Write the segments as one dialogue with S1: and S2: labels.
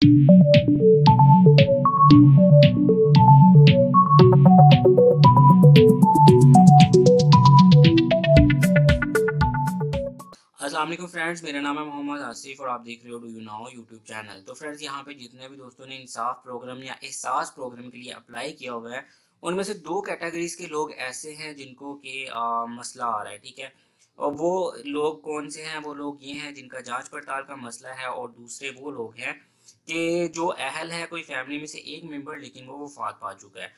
S1: अस्सलाम वालेकुम फ्रेंड्स, मेरा नाम है मोहम्मद आसिफ और आप देख रहे हो do you now YouTube channel. तो फ्रेंड्स, यहाँ पे जितने भी दोस्तों ने इंसाफ प्रोग्राम या एहसास प्रोग्राम के लिए अप्लाई किया हुआ है, उनमें से दो कैटेगरीज के लोग ऐसे हैं जिनको कि मसला आ रहा है। ठीक है, और वो लोग कौन से हैं? वो लोग ये हैं जिनका जांच पड़ताल का मसला है, और दूसरे वो लोग हैं कि जो अहल है, कोई फैमिली में से एक मेंबर, लेकिन वो वफात पा चुका है।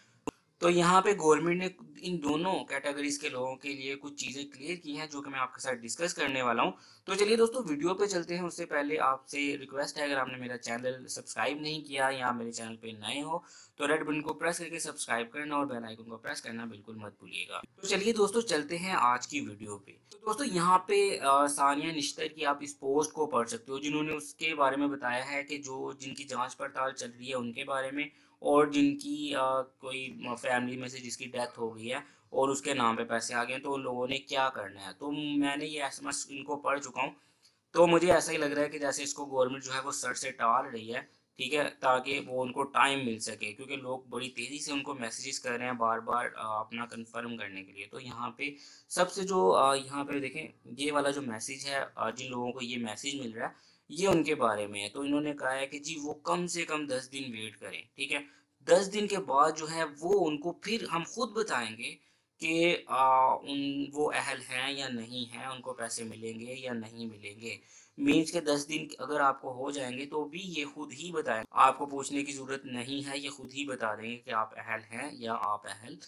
S1: तो यहाँ पे गवर्नमेंट ने इन दोनों कैटेगरीज के लोगों के लिए कुछ चीज़ें क्लियर की हैं, जो कि मैं आपके साथ डिस्कस करने वाला हूँ। तो चलिए दोस्तों, वीडियो पे चलते हैं। उससे पहले आपसे रिक्वेस्ट है, अगर आपने मेरा चैनल सब्सक्राइब नहीं किया या मेरे चैनल पे नए हो, तो रेड बटन को प्रेस करके सब्सक्राइब करना और बेल आइकन को प्रेस करना बिल्कुल मत भूलिएगा। तो चलिए दोस्तों, चलते हैं आज की वीडियो पे। तो दोस्तों, यहाँ पे सानिया निश्तर की आप इस पोस्ट को पढ़ सकते हो, जिन्होंने उसके बारे में बताया है कि जो जिनकी जाँच पड़ताल चल रही है उनके बारे में, और जिनकी कोई फैमिली में से जिसकी डेथ हो गई है और उसके नाम पे पैसे आ गए हैं, तो उन लोगों ने क्या करना है। तो मैंने ये एसएमएस इनको पढ़ चुका हूँ। तो मुझे ऐसा ही लग रहा है कि जैसे इसको गवर्नमेंट जो है वो सर से टाल रही है। ठीक है, ताकि वो उनको टाइम मिल सके, क्योंकि लोग बड़ी तेज़ी से उनको मैसेजेस कर रहे हैं बार बार अपना कंफर्म करने के लिए। तो यहाँ पे सबसे जो यहाँ पे देखें, ये वाला जो मैसेज है, जिन लोगों को ये मैसेज मिल रहा है, ये उनके बारे में है। तो इन्होंने कहा है कि जी वो कम से कम 10 दिन वेट करें। ठीक है, 10 दिन के बाद जो है वो उनको फिर हम खुद बताएंगे कि उन वो अहल हैं या नहीं हैं, उनको पैसे मिलेंगे या नहीं मिलेंगे। मीन्स के 10 दिन अगर आपको हो जाएंगे तो भी ये खुद ही बताएंगे, आपको पूछने की ज़रूरत नहीं है, ये खुद ही बता देंगे कि आप अहल हैं या आप अहल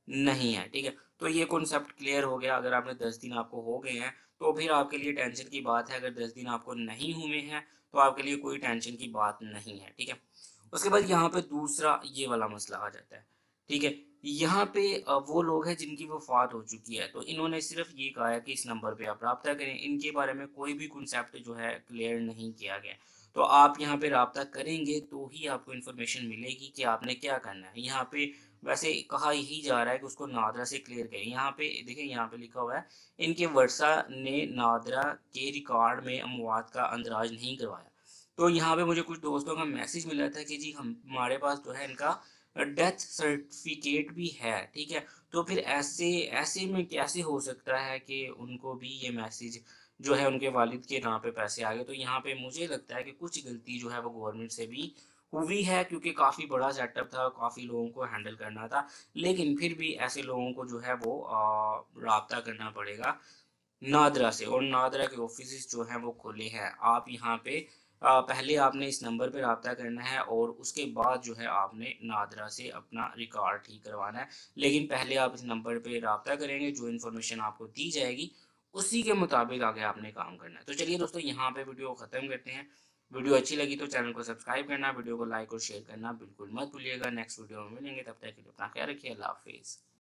S1: नहीं हैं। ठीक है, तो ये कॉन्सेप्ट क्लियर हो गया। अगर आपने 10 दिन आपको हो गए हैं, तो फिर आपके लिए टेंशन की बात है। अगर 10 दिन आपको नहीं हुए हैं, तो आपके लिए कोई टेंशन की बात नहीं है। ठीक है, उसके बाद यहाँ पे दूसरा ये वाला मसला आ जाता है। ठीक है, यहाँ पे वो लोग हैं जिनकी वफ़ात हो चुकी है, तो इन्होंने सिर्फ ये कहा है कि इस नंबर पे आप राब्ता करें। इनके बारे में कोई भी कॉन्सेप्ट जो है क्लियर नहीं किया गया। तो आप यहाँ पे राब्ता करेंगे तो ही आपको इन्फॉर्मेशन मिलेगी कि आपने क्या करना है। यहाँ पे वैसे कहा यही जा रहा है कि उसको नादरा से क्लियर करें। यहाँ पे देखिए, यहाँ पे लिखा हुआ है, इनके वर्षा ने नादरा के रिकॉर्ड में अमवात का अंदराज नहीं करवाया। तो यहाँ पे मुझे कुछ दोस्तों का मैसेज मिला था कि जी हमारे पास जो है इनका डेथ सर्टिफिकेट भी है। ठीक है, तो फिर ऐसे ऐसे में कैसे हो सकता है कि उनको भी ये मैसेज जो है उनके वालिद के नाम पे पैसे आ गए। तो यहाँ पे मुझे लगता है कि कुछ गलती जो है वो गवर्नमेंट से भी हुई है, क्योंकि काफ़ी बड़ा सेटअप था, काफ़ी लोगों को हैंडल करना था। लेकिन फिर भी ऐसे लोगों को जो है वो राब्ता करना पड़ेगा नादरा से, और नादरा के ऑफिस जो हैं वो खुले हैं। आप यहाँ पे पहले आपने इस नंबर पे रब्ता करना है, और उसके बाद जो है आपने नादरा से अपना रिकॉर्ड ठीक करवाना है। लेकिन पहले आप इस नंबर पे रब्ता करेंगे, जो इन्फॉर्मेशन आपको दी जाएगी उसी के मुताबिक आगे आपने काम करना है। तो चलिए दोस्तों, यहाँ पे वीडियो को ख़त्म करते हैं। वीडियो अच्छी लगी तो चैनल को सब्सक्राइब करना, वीडियो को लाइक और शेयर करना बिल्कुल मत भूलिएगा। नेक्स्ट वीडियो में मिलेंगे, तब तक के लिए अपना ख्याल रखिए। अल्लाह हाफिज़।